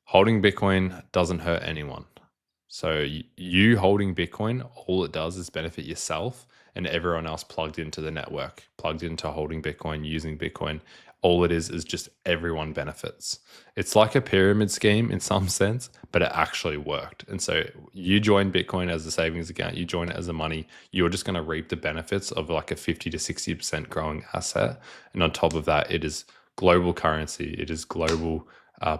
Holding Bitcoin doesn't hurt anyone. So you holding Bitcoin, all it does is benefit yourself and everyone else plugged into the network, plugged into holding Bitcoin, using Bitcoin. All it is just everyone benefits. It's like a pyramid scheme in some sense, but it actually worked. And so you join Bitcoin as a savings account, you join it as a money, you're just going to reap the benefits of like a 50 to 60% growing asset. And on top of that, it is global currency, it is global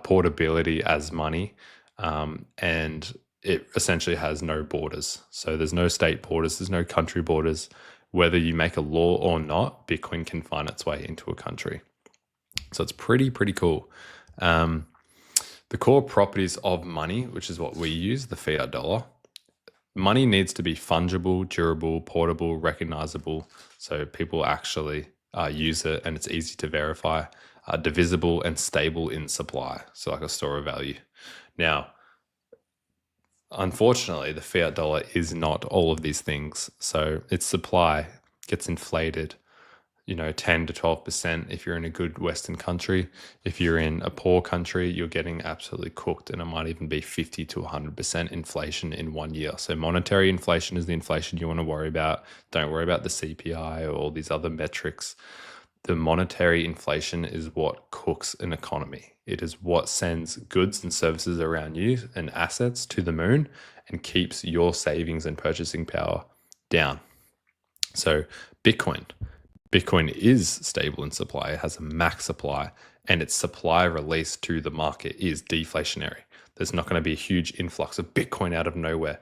portability as money. And it essentially has no borders. So there's no state borders, there's no country borders. Whether you make a law or not, Bitcoin can find its way into a country. So it's pretty cool. The core properties of money, which is what we use, the fiat dollar. Money needs to be fungible, durable, portable, recognizable, so people actually use it and it's easy to verify, divisible and stable in supply, so like a store of value. Now, unfortunately, the fiat dollar is not all of these things. So its supply gets inflated, 10 to 12% if you're in a good Western country. If you're in a poor country, you're getting absolutely cooked, and it might even be 50 to 100% inflation in 1 year. So monetary inflation is the inflation you want to worry about. Don't worry about the CPI or all these other metrics. The monetary inflation is what cooks an economy. It is what sends goods and services around you and assets to the moon and keeps your savings and purchasing power down. So Bitcoin is stable in supply. It has a max supply, and its supply release to the market is deflationary. There's not going to be a huge influx of Bitcoin out of nowhere.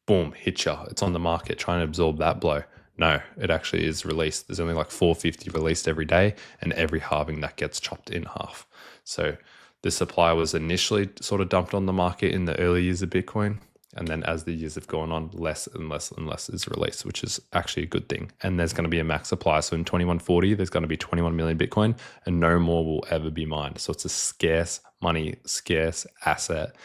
Boom, hit ya. It's on the market trying to absorb that blow. No, it actually is released. There's only like 450 released every day, and every halving that gets chopped in half. So the supply was initially sort of dumped on the market in the early years of Bitcoin. And then as the years have gone on, less and less and less is released, which is actually a good thing. And there's going to be a max supply. So in 2140, there's going to be 21 million Bitcoin, and no more will ever be mined. So it's a scarce money, scarce asset.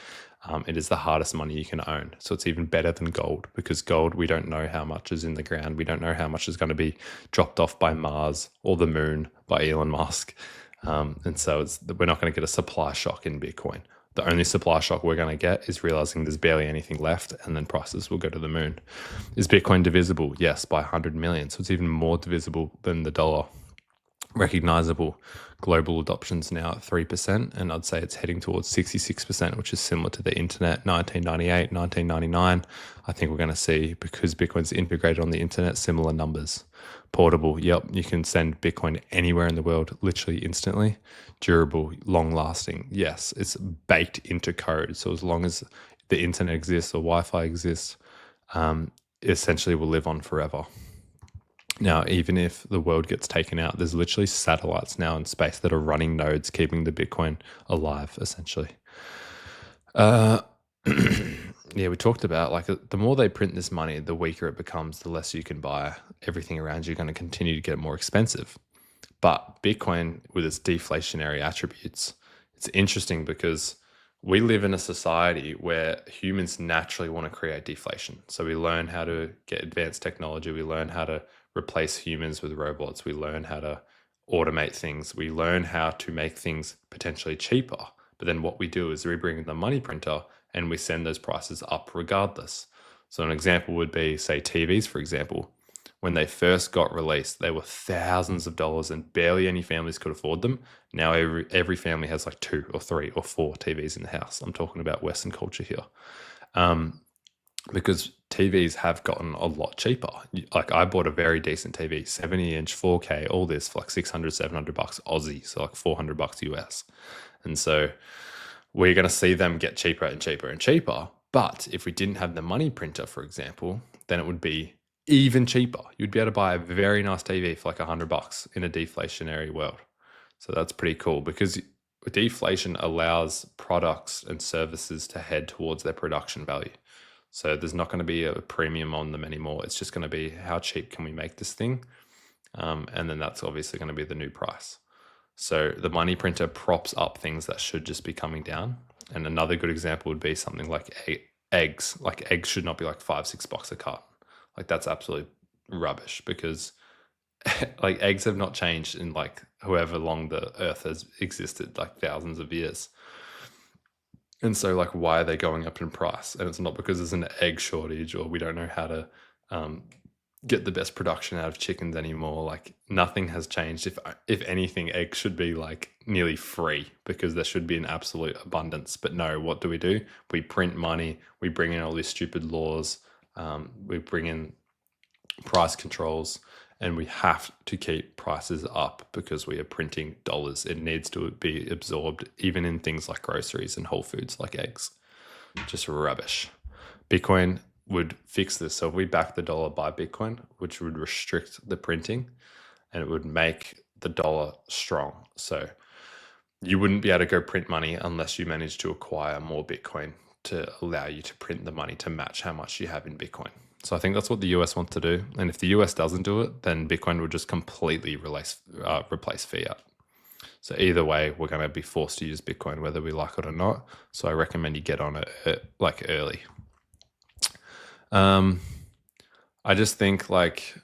It is the hardest money you can own. So it's even better than gold, because gold, we don't know how much is in the ground. We don't know how much is going to be dropped off by Mars or the moon by Elon Musk. And so we're not going to get a supply shock in Bitcoin. The only supply shock we're going to get is realizing there's barely anything left, and then prices will go to the moon. Is Bitcoin divisible? Yes, by 100 million. So it's even more divisible than the dollar. Recognizable. Global adoption's now at 3%, and I'd say it's heading towards 66%, which is similar to the internet, 1998, 1999. I think we're going to see, because Bitcoin's integrated on the internet, similar numbers. Portable, yep, you can send Bitcoin anywhere in the world literally instantly. Durable, long-lasting, yes, it's baked into code. So as long as the internet exists or Wi-Fi exists, essentially will live on forever. Now, even if the world gets taken out, there's literally satellites now in space that are running nodes, keeping the Bitcoin alive, essentially. Yeah, we talked about, like, the more they print this money, the weaker it becomes, the less you can buy. Everything around you are going to continue to get more expensive. But Bitcoin, with its deflationary attributes, it's interesting because we live in a society where humans naturally want to create deflation. So we learn how to get advanced technology. We learn how to replace humans with robots. We learn how to automate things. We learn how to make things potentially cheaper. But then what we do is we bring in the money printer and we send those prices up regardless. So an example would be, say, TVs, for example. When they first got released, they were thousands of dollars and barely any families could afford them. Now every family has like 2 or 3 or 4 TVs in the house. I'm talking about Western culture here. Because TVs have gotten a lot cheaper. Like, I bought a very decent TV, 70-inch, 4K, all this for like 600, 700 bucks Aussie, so like 400 bucks US. And so we're going to see them get cheaper and cheaper and cheaper. But if we didn't have the money printer, for example, then it would be even cheaper. You'd be able to buy a very nice TV for like 100 bucks in a deflationary world. So that's pretty cool, because deflation allows products and services to head towards their production value. So there's not going to be a premium on them anymore. It's just going to be, how cheap can we make this thing? And then that's obviously going to be the new price. So the money printer props up things that should just be coming down. And another good example would be something like eggs. Like, eggs should not be like $5-6 a carton. Like, that's absolute rubbish, because like, eggs have not changed in like however long the earth has existed, like thousands of years. And so, like, why are they going up in price? And it's not because there's an egg shortage or we don't know how to um, get the best production out of chickens anymore. Like, nothing has changed. If anything, eggs should be like nearly free because there should be an absolute abundance. But no, what do? We print money. We bring in all these stupid laws. We bring in price controls, and we have to keep prices up because we are printing dollars. It needs to be absorbed, even in things like groceries and whole foods like eggs. Just rubbish. Bitcoin would fix this. So if we back the dollar by Bitcoin, which would restrict the printing, and it would make the dollar strong. So you wouldn't be able to go print money unless you manage to acquire more Bitcoin to allow you to print the money to match how much you have in Bitcoin. So I think that's what the US wants to do. And if the US doesn't do it, then Bitcoin would just completely replace fiat. So either way, we're going to be forced to use Bitcoin, whether we like it or not. So I recommend you get on it like early. I just think like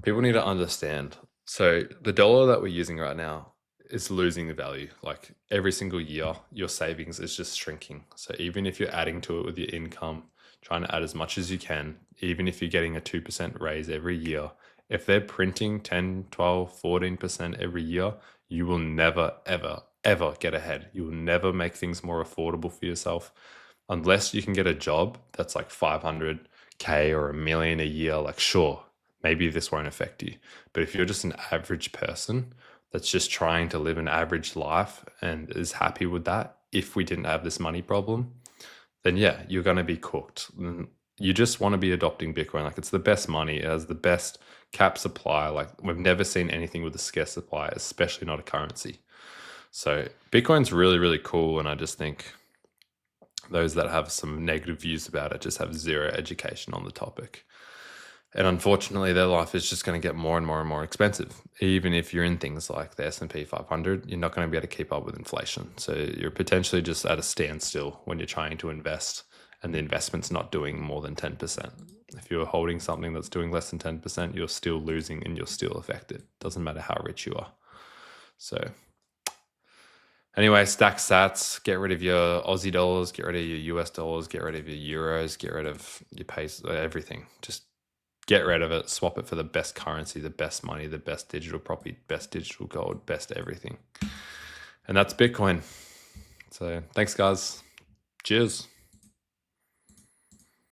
people need to understand. So the dollar that we're using right now is losing the value. Like every single year, your savings is just shrinking. So even if you're adding to it with your income, trying to add as much as you can, even if you're getting a 2% raise every year, if they're printing 10, 12, 14% every year, you will never, ever, ever get ahead. You will never make things more affordable for yourself unless you can get a job that's like 500K or $1 million a year. Like, sure, maybe this won't affect you. But if you're just an average person that's just trying to live an average life and is happy with that, if we didn't have this money problem, then yeah, you're going to be cooked. You just want to be adopting Bitcoin. Like, it's the best money. It has the best cap supply. Like, we've never seen anything with a scarce supply, especially not a currency. So Bitcoin's really, really cool. And I just think those that have some negative views about it just have zero education on the topic. And unfortunately, their life is just going to get more and more and more expensive. Even if you're in things like the S&P 500, you're not going to be able to keep up with inflation. So you're potentially just at a standstill when you're trying to invest and the investment's not doing more than 10%. If you're holding something that's doing less than 10%, you're still losing and you're still affected. Doesn't matter how rich you are. So anyway, stack sats, get rid of your Aussie dollars, get rid of your US dollars, get rid of your euros, get rid of your pesos, everything. Just get rid of it, swap it for the best currency, the best money, the best digital property, best digital gold, best everything. And that's Bitcoin. So thanks, guys. Cheers.